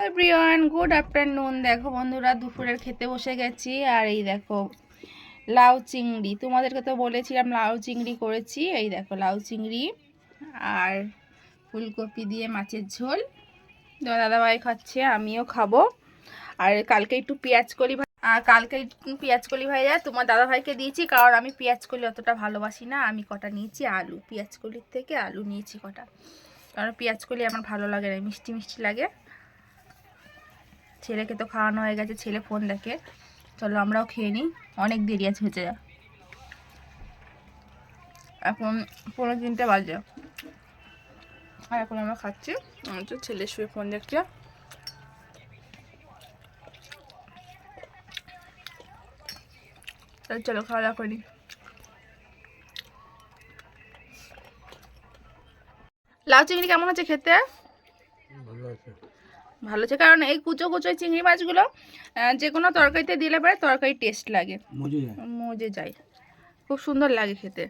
Everyone good afternoon. দেখো বন্ধুরা, দুপুরের খেতে বসে গেছি। আর এই দেখো লাউ চিংড়ি, তোমাদেরকে তো বলেছিলাম লাউ চিংড়ি করেছি। এই দেখো লাউ চিংড়ি আর ফুলকপি দিয়ে মাছের ঝোল। তোমার দাদাভাই খাচ্ছে, আমিও খাবো। আর কালকে একটু পেঁয়াজকলি ভাজা তোমার দাদাভাইকে দিয়েছি, কারণ আমি পেঁয়াজকলি অতটা ভালোবাসি না। আমি কটা নিয়েছি আলু, পেঁয়াজকলির থেকে আলু নিয়েছি কটা, কারণ পেঁয়াজকলি আমার ভালো লাগে না, মিষ্টি মিষ্টি লাগে। ছেলেকে তো খাওয়ানো হয়ে গেছে, ছেলে ফোন দেখে। চলো আমরাও খেয়ে নিই, অনেক দেরি আছে হতে। এখন 3:45 বাজে আর এখন আমরা খাচ্ছি। ছেলে শুয়ে ফোন দেখছে। চলো খাওয়া দাওয়া করি। লাউ চিংড়ি কেমন হচ্ছে খেতে? ভালো আছে, কারণ এই কুচো কুচো চিংড়ি মাছগুলো যে কোনো তরকারিতে দিলে পরে তরকারি টেস্ট লাগে, মজে যায়, খুব সুন্দর লাগে খেতে।